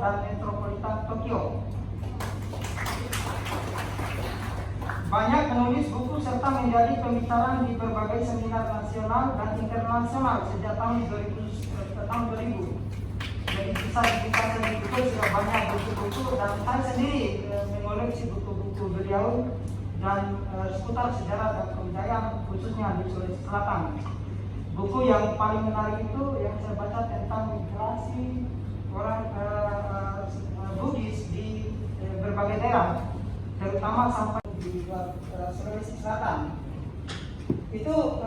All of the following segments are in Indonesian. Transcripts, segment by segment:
dan metropolitan Tokyo. Banyak menulis buku serta menjadi pembicara di berbagai seminar nasional dan internasional sejak tahun 2000. Jadi bisa dikatakan buku sudah banyak buku-buku, dan saya sendiri mengoleksi buku-buku beliau dan seputar sejarah dan kebudayaan khususnya di Sulawesi Selatan. Buku yang paling menarik itu yang saya baca tentang migrasi orang Bugis di berbagai daerah, terutama sampai di Sulawesi Selatan. Itu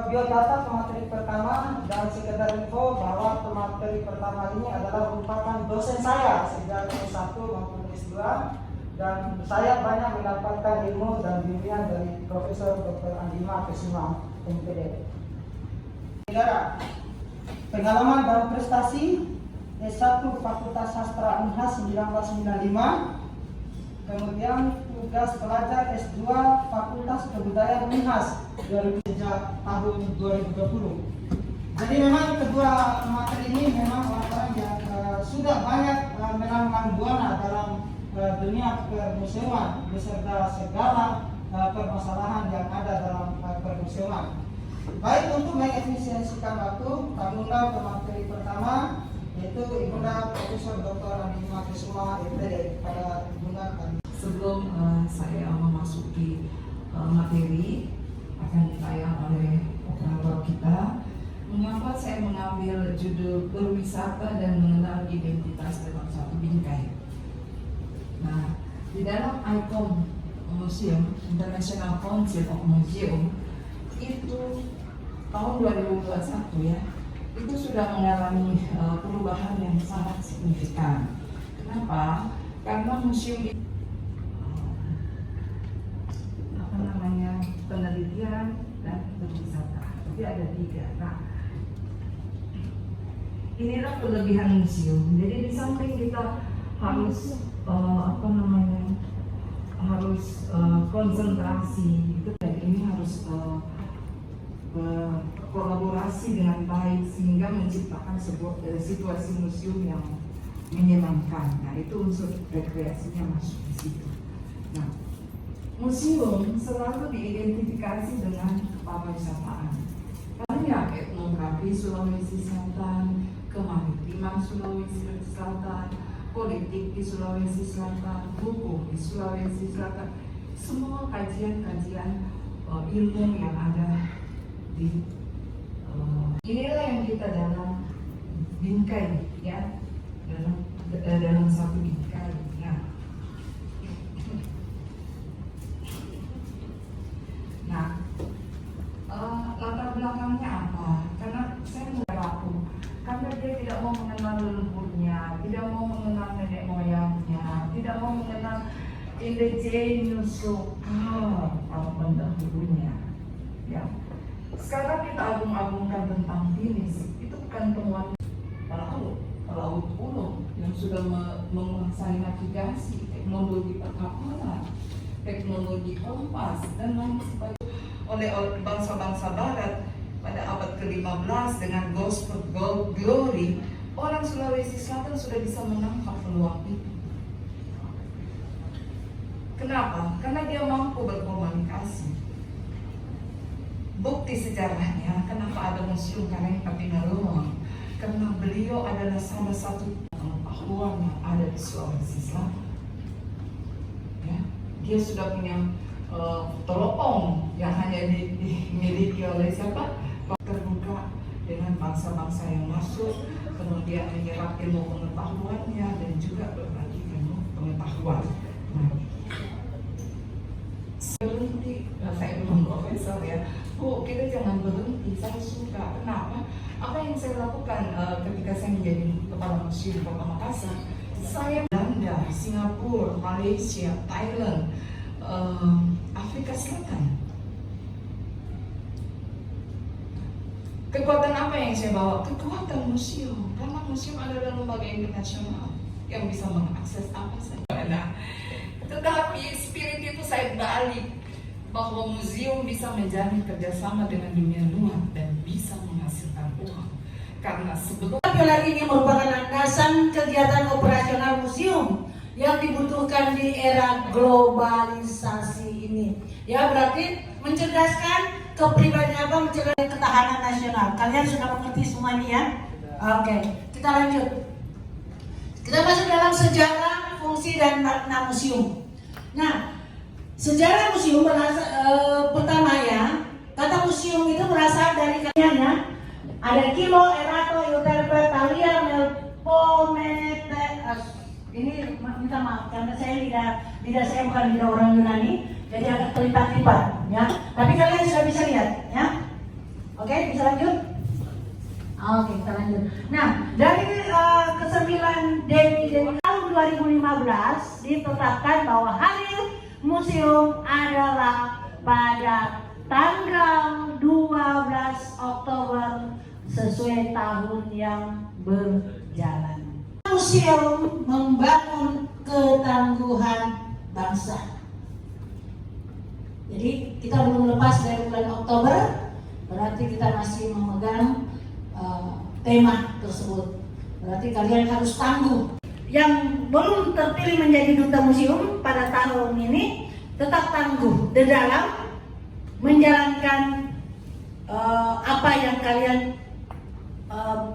biodata pemateri pertama, dan sekedar info bahwa pemateri pertama ini adalah merupakan dosen saya sejak S1 maupun S2, dan saya banyak mendapatkan ilmu dan bimbingan dari Profesor Dr. Andima Kesuma, MPD. Saudara, pengalaman dan prestasi S1 Fakultas Sastra Unhas 1995, kemudian tugas pelajar S2 Fakultas Kebudayaan Unhas sejak tahun 2020. Jadi memang kedua materi ini memang orang-orang yang sudah banyak menanam buana dalam dunia permuseuman beserta segala permasalahan yang ada dalam permuseuman. Baik, untuk mengefisiensikan waktu, kami undang pemateri pertama, yaitu Ibunda Profesor Dr. Andima Kesuma, MPD. Pada Ibunda kami. Sebelum saya memasuki materi akan ditayang oleh operator kita, mengapa saya mengambil judul berwisata dan mengenal identitas dalam satu bingkai. Nah, di dalam ICOM Museum, International Council of Museum, itu tahun 2021 ya, itu sudah mengalami perubahan yang sangat signifikan. Kenapa? Karena museum itu penelitian dan berwisata. Jadi ada 3. Nah, inilah kelebihan museum. Jadi di samping kita harus harus konsentrasi gitu, dan ini harus berkolaborasi dengan baik sehingga menciptakan sebuah situasi museum yang menyenangkan. Nah, itu unsur rekreasinya masuk di situ. Nah, museum selalu diidentifikasi dengan kepariwisataan. Banyak etnografi Sulawesi Selatan, kemaritiman Sulawesi Selatan, politik di Sulawesi Selatan, hukum di Sulawesi Selatan. Semua kajian-kajian ilmu yang ada di inilah yang kita dalam bingkai ya, dalam satu bingkai. Nah, latar belakangnya apa? Karena saya mulai rapuh, karena dia tidak mau mengenal leluhurnya, tidak mau mengenal nenek moyangnya, tidak mau mengenal indigenous lokal pendahulunya. Ya, sekarang kita agung-agungkan tentang Finis, itu bukan temuan pelaut kuno yang sudah menguasai navigasi, teknologi perkapalan, teknologi kompas dan lain sebagainya oleh bangsa-bangsa barat pada abad ke-15 dengan Gospel Gold Glory. Orang Sulawesi Selatan sudah bisa menangkap peluang itu. Kenapa? Karena dia mampu berkomunikasi. Bukti sejarahnya, kenapa ada museum Karang Kapingaluang? Karena beliau adalah salah satu pengetahuan yang ada di Sulawesi Selatan. Dia sudah punya teropong yang hanya dimiliki oleh siapa? Terbuka dengan bangsa-bangsa yang masuk, kemudian menyerap ilmu pengetahuannya dan juga berbagi ilmu pengetahuan. Nah, berhenti, saya belum profesor ya. Kita jangan berhenti. Saya suka. Kenapa? Apa yang saya lakukan ketika saya menjadi kepala museum Kota Makassar? Saya Belanda, Singapura, Malaysia, Thailand, Afrika Selatan. Kekuatan apa yang saya bawa? Kekuatan museum. Karena museum adalah lembaga internasional yang bisa mengakses apa saja. Nah, tetapi spirit itu saya balik bahwa museum bisa menjalin kerjasama dengan dunia luar dan bisa menghasilkan uang. Karena sebetulnya pilar ini merupakan landasan kegiatan operasional yang dibutuhkan di era globalisasi ini. Ya, berarti mencerdaskan kepribadian mencerdaskan ketahanan nasional. Kalian sudah mengerti semua ini ya? Oke, kita lanjut. Kita masuk dalam sejarah, fungsi dan makna museum. Nah, sejarah museum pertama ya, kata museum itu berasal dari katanya ada kilo, erato, euterpe, talia, melpomene. Ini minta maaf karena saya saya bukan lidah orang Yunani, jadi agak terlipat-lipat ya. Tapi kalian sudah bisa lihat ya. Oke, bisa lanjut? Oke, kita lanjut. Nah, dari ke-9 Dewi tahun 2015 ditetapkan bahwa hari museum adalah pada tanggal 12 Oktober sesuai tahun yang berjalan. Museum membangun ketangguhan bangsa. Jadi kita belum lepas dari bulan Oktober, berarti kita masih memegang tema tersebut. Berarti kalian harus tangguh. Yang belum terpilih menjadi duta museum pada tahun ini tetap tangguh di dalam menjalankan apa yang kalian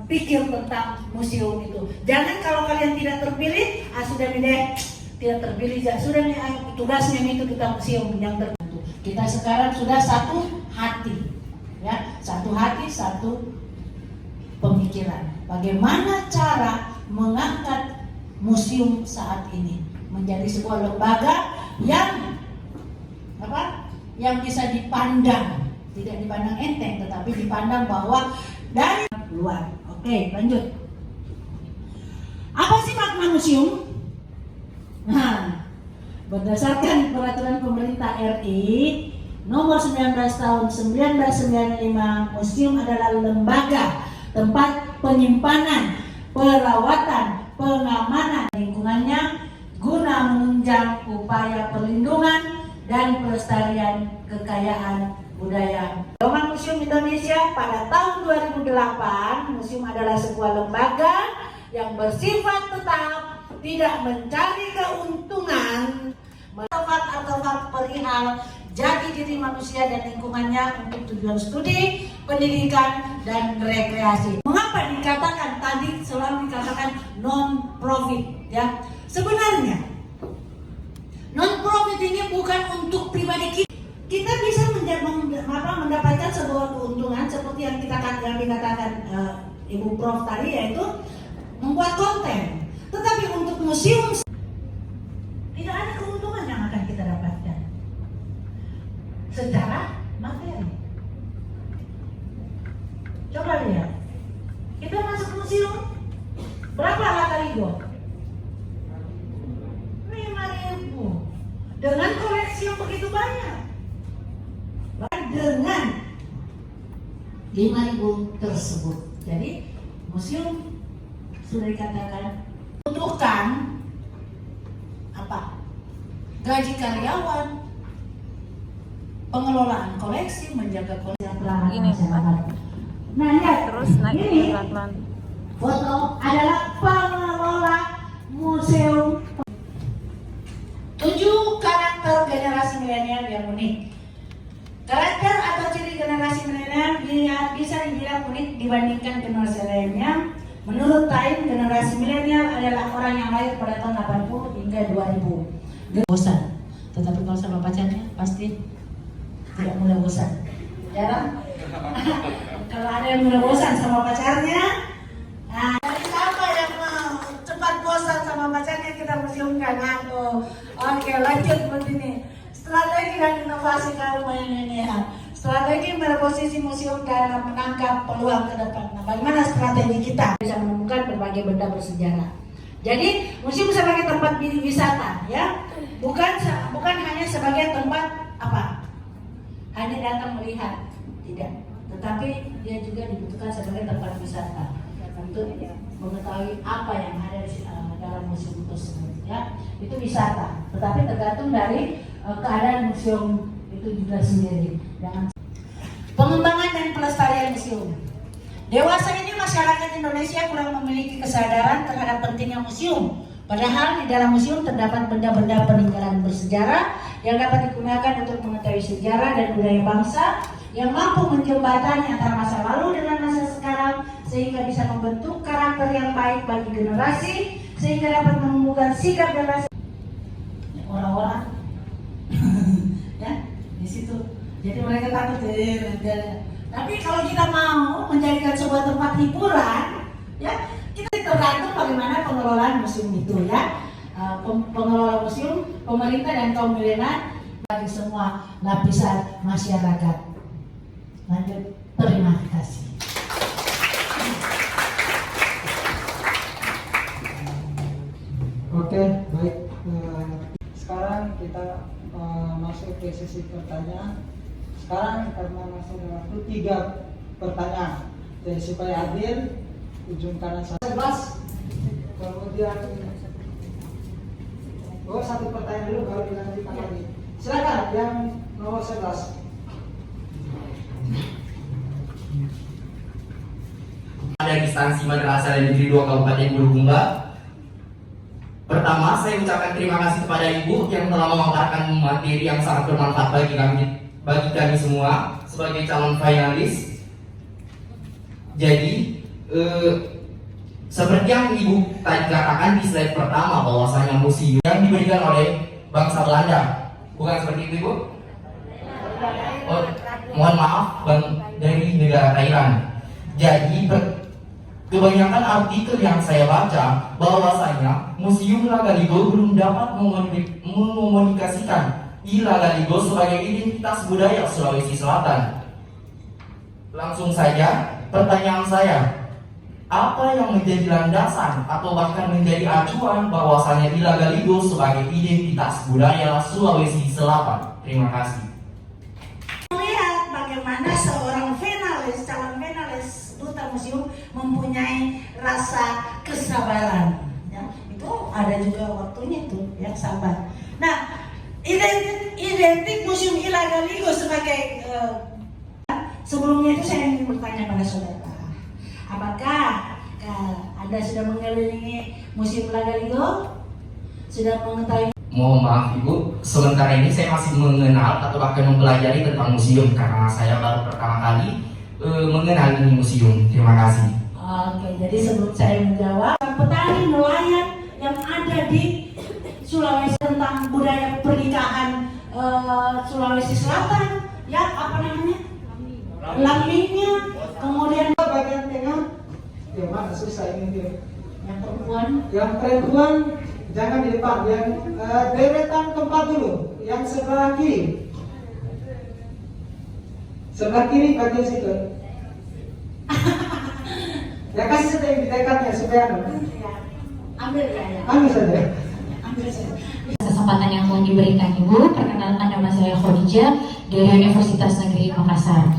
pikir tentang museum itu. Jangan kalau kalian tidak terpilih, sudah nih tidak terpilih, sudah nih tugasnya itu kita museum yang tertentu. Kita sekarang sudah satu hati, ya, satu hati, satu pemikiran. Bagaimana cara mengangkat museum saat ini menjadi sebuah lembaga yang apa? Yang bisa dipandang, tidak dipandang enteng, tetapi dipandang bahwa dari luar. Oke, lanjut. Apa sih makna museum? Nah, berdasarkan peraturan pemerintah RI nomor 19 tahun 1995, museum adalah lembaga tempat penyimpanan, perawatan, pengamanan lingkungannya guna menunjang upaya perlindungan dan pelestarian kekayaan budaya. Pedoman Museum Indonesia pada tahun 2008, museum adalah sebuah lembaga yang bersifat tetap, tidak mencari keuntungan, artefak perihal jati diri manusia dan lingkungannya untuk tujuan studi, pendidikan, dan rekreasi. Mengapa dikatakan tadi selalu dikatakan non-profit? Ya, sebenarnya non-profit ini bukan untuk pribadi kita. Kita bisa mendapatkan sebuah keuntungan seperti yang dikatakan Ibu Prof tadi, yaitu membuat konten. Tetapi untuk museum tidak ada keuntungan yang akan kita dapatkan secara materi. Coba lihat, kita masuk museum, berapa harga Ligo? 5.000 dengan koleksi yang begitu banyak. Dengan 5.000 tersebut. Jadi museum sudah dikatakan butuhkan apa? Gaji karyawan, pengelolaan koleksi, menjaga koleksi yang masyarakat. Nah, lihat Terus naik ini pelan-pelan. foto adalah pengelola museum. 7 karakter generasi milenial yang unik. Karakter atau ciri generasi milenial bisa dibilang unik dibandingkan generasi lainnya. Menurut Time, generasi milenial adalah orang yang lahir pada tahun 80 hingga 2000. Bosan, tetapi kalau sama pacarnya pasti tidak mudah bosan. Jarang. Kalau ada yang mudah bosan sama pacarnya, nah, siapa yang mau cepat bosan sama pacarnya, kita museumkan. Oke, lanjut begini. Strategi dan inovasi kaum milenial. Strategi berposisi museum dalam menangkap peluang ke depan. Nah, bagaimana strategi kita bisa menemukan berbagai benda bersejarah? Jadi museum sebagai tempat wisata, ya, bukan hanya sebagai tempat apa? Hanya datang melihat, tidak. Tetapi dia juga dibutuhkan sebagai tempat wisata untuk mengetahui apa yang ada di dalam museum tersebut. Ya, itu wisata. Tetapi tergantung dari keadaan museum itu juga sendiri. Pengembangan dan pelestarian museum. Dewasa ini masyarakat Indonesia kurang memiliki kesadaran terhadap pentingnya museum Padahal di dalam museum terdapat benda-benda peninggalan bersejarah yang dapat digunakan untuk mengetahui sejarah dan budaya bangsa, yang mampu menjembatani antara masa lalu dengan masa sekarang, sehingga bisa membentuk karakter yang baik bagi generasi, sehingga dapat menumbuhkan sikap dan rasa orang-orang ya di situ. Jadi mereka takut tapi kalau kita mau menjadikan sebuah tempat hiburan, ya kita tergantung bagaimana pengelolaan museum itu, ya. Pengelola museum, pemerintah dan kaum milenial bagi semua lapisan masyarakat. Lanjut, terima kasih. Oke, baik. Sekarang kita masuk ke sesi pertanyaan. Sekarang karena masih ada waktu 3 pertanyaan, jadi supaya adil, ujung kanan 11, kemudian satu pertanyaan dulu baru dilanjutkan lagi. Silakan yang nomor 11. Ada instansi Madrasah dan Negeri 2 Kabupaten Bulukumba. Pertama, saya ucapkan terima kasih kepada Ibu yang telah memaparkan materi yang sangat bermanfaat bagi kami semua sebagai calon finalis. Jadi, seperti yang Ibu tadi katakan di slide pertama, bahwasanya museum yang diberikan oleh bangsa Belanda, bukan seperti itu, Ibu? Oh, mohon maaf, dari negara Thailand. Jadi, kebanyakan artikel yang saya baca bahwasanya Museum Lagaligo belum dapat mengomunikasikan Lagaligo sebagai identitas budaya Sulawesi Selatan. Langsung saja, pertanyaan saya, apa yang menjadi landasan atau bahkan menjadi acuan bahwasanya Lagaligo sebagai identitas budaya Sulawesi Selatan? Terima kasih. Melihat bagaimana seorang calon finalis duta museum mempunyai rasa kesabaran, ya. Itu ada juga waktunya tuh yang sabar. Nah, identik Museum Lagaligo sebagai sebelumnya itu saya ingin bertanya pada saudara, apakah Anda sudah mengelilingi Museum Lagaligo? Sudah mengetahui? Mohon maaf Ibu, sementara ini saya masih mengenal atau bahkan mempelajari tentang museum karena saya baru pertama kali mengenal ini museum. Terima kasih. Oke, jadi sebelum saya menjawab, petani nelayan yang ada di Sulawesi tentang budaya pernikahan Sulawesi Selatan, ya apa namanya? Lamingnya, kemudian Bagian tengah, yang mana susah ini dia? yang perempuan. Yang perempuan jangan di depan, yang deretan keempat dulu, yang sebelah kiri. Sebelah kiri bagian situ. Ya kasih saja yang di dekatnya supaya Ambil ya. ambil saja. Ambil saja. Kesempatan yang telah diberikan Ibu, perkenalkan nama saya Khadijah dari Universitas Negeri Makassar.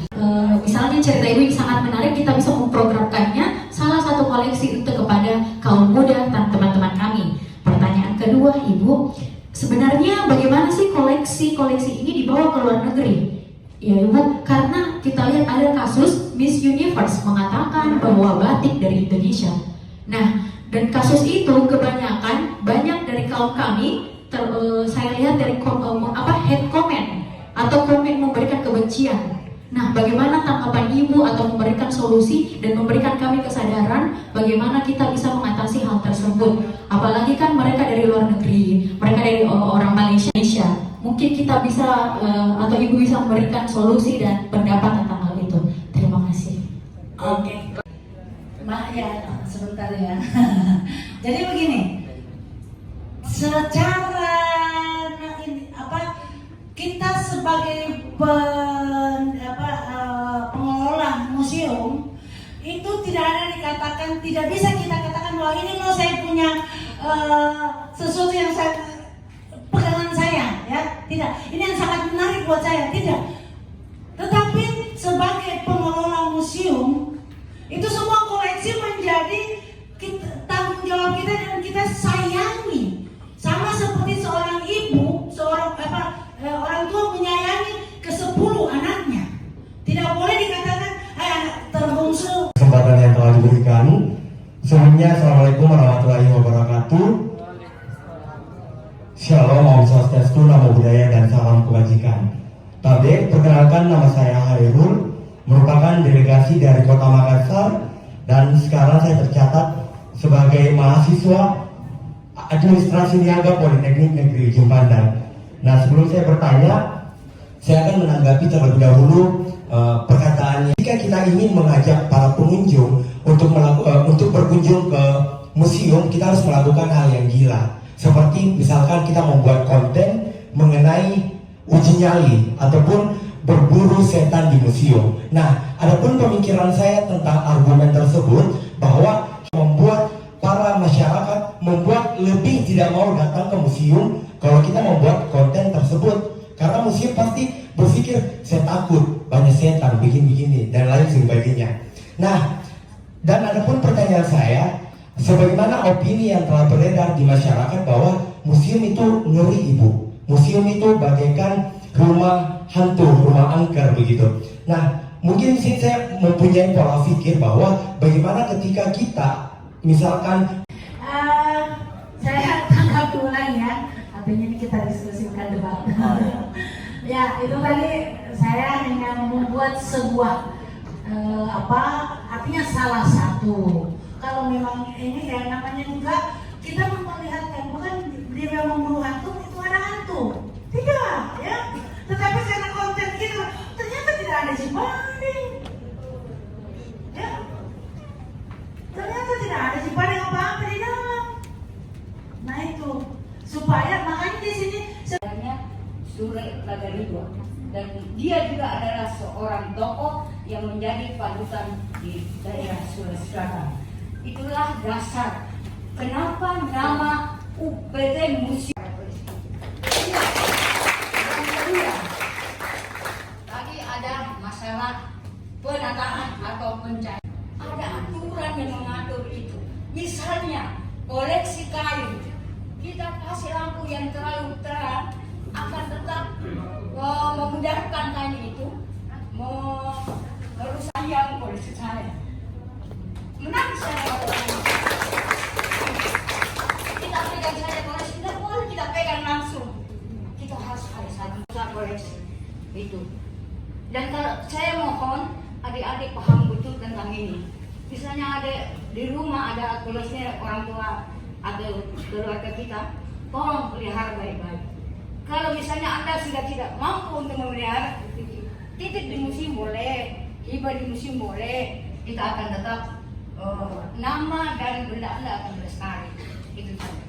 Misalnya cerita Ibu yang sangat menarik, kita bisa memprogramkannya salah satu koleksi untuk kepada kaum muda dan teman-teman kami. Pertanyaan kedua Ibu, sebenarnya bagaimana sih koleksi ini dibawa ke luar negeri? Ya Ibu, karena kita lihat ada kasus Miss Universe mengatakan bahwa batik dari Indonesia. Nah, dan kasus itu kebanyakan banyak dari kaum kami saya lihat dari head comment atau komen memberikan kebencian. Nah, bagaimana tanggapan Ibu atau memberikan solusi dan memberikan kami kesadaran bagaimana kita bisa mengatasi hal tersebut? Apalagi kan mereka dari luar negeri, mereka dari orang Malaysia. Mungkin kita bisa atau Ibu bisa memberikan solusi dan pendapat tentang hal itu. Terima kasih. Oke. Ya, sebentar ya. Jadi begini, secara kita sebagai pengelola museum itu tidak bisa kita katakan bahwa ini loh saya punya sesuatu yang pegangan saya, ya tidak. Ini yang sangat menarik buat saya, tidak. Tetapi sebagai pengelola museum itu semua koleksi menjadi tanggung jawab kita dan kita sayangi, sama seperti seorang ibu, orang tua menyayangi ke-10 anaknya. Tidak boleh dikatakan anak terbungsu. Kesempatan yang telah diberikan. Sebelumnya Assalamualaikum warahmatullahi wabarakatuh. Shalom, Om Swastiastu, Namo Buddhaya, dan salam kebajikan. Tabe, perkenalkan nama saya Hairul, merupakan delegasi dari Kota Makassar, dan sekarang saya tercatat sebagai mahasiswa Administrasi Niaga Politeknik Negeri Ujung Pandang. Nah, sebelum saya bertanya, saya akan menanggapi terlebih dahulu perkataannya. Jika kita ingin mengajak para pengunjung untuk berkunjung ke museum, kita harus melakukan hal yang gila. Seperti misalkan kita membuat konten mengenai uji nyali ataupun berburu setan di museum. Nah, adapun pemikiran saya tentang argumen tersebut bahwa membuat para masyarakat membuat lebih tidak mau datang ke museum kalau kita membuat konten tersebut, karena museum pasti berpikir saya takut banyak setan begini dan lain sebagainya. Nah, dan adapun pertanyaan saya, sebagaimana opini yang telah beredar di masyarakat bahwa museum itu ngeri, Ibu. Museum itu bagaikan rumah hantu, rumah angker begitu. Nah, mungkin sih saya mempunyai pola pikir bahwa bagaimana ketika kita misalkan Saya tangkap ulang ya. Artinya ini kita diskusikan debat. Ya, itu tadi saya hanya membuat sebuah artinya salah satu. Kalau memang ini ya namanya juga kita memperlihatkan, bukan dia memburu hantu itu ada hantu, tidak ya. Tetapi karena konten kita ternyata tidak ada Cipading, ya. Ternyata tidak ada Cipading apa-apa di dalam. Nah itu supaya makanya di sini sebenarnya Sule Lagaridwa, dan dia juga adalah seorang tokoh yang menjadi panutan di daerah Sulawesi Selatan. Itulah dasar kenapa nama UPT Museum. Yang kedua, tadi ada masalah penataan atau pencahayaan. Ada aturan yang mengatur itu. Misalnya koleksi kayu, kita kasih lampu yang terlalu terang akan tetap memudahkan kayu itu merusak yang koleksi saya. Menarik saya kita pegang saja koleksi, tidak boleh kita pegang langsung. Kita harus ada satu koleksi itu. Dan kalau saya mohon adik-adik paham betul tentang ini. Misalnya ada di rumah ada koleksinya orang tua atau keluarga kita, tolong pelihara baik-baik. Kalau misalnya Anda sudah tidak mampu untuk memelihara, titip di museum boleh, hibah di museum boleh, kita akan tetap nama dan benda Anda akan melestari. Itu saja.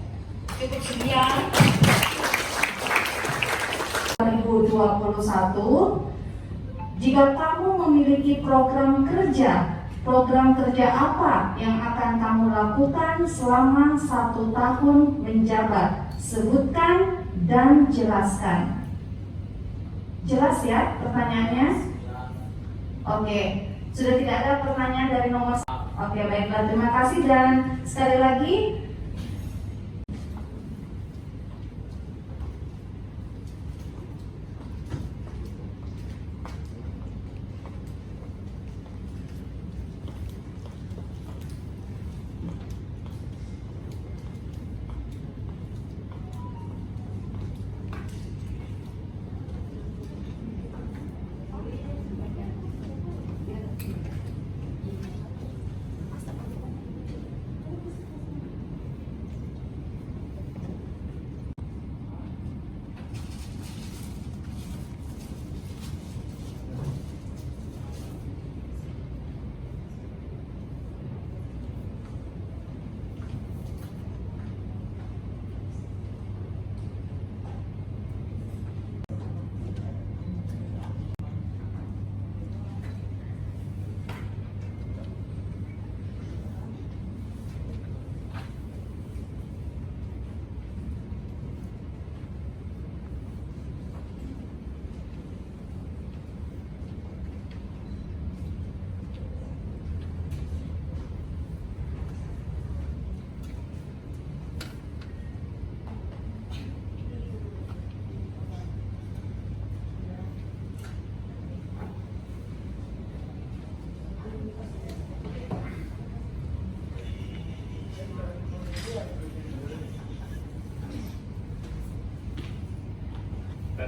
Cukup sekian. 2021, jika kamu memiliki program kerja apa yang akan kamu lakukan selama 1 tahun menjabat? Sebutkan dan jelaskan. Jelas ya pertanyaannya? Oke, sudah tidak ada pertanyaan dari nomor. Oke, baiklah, terima kasih dan sekali lagi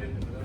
dari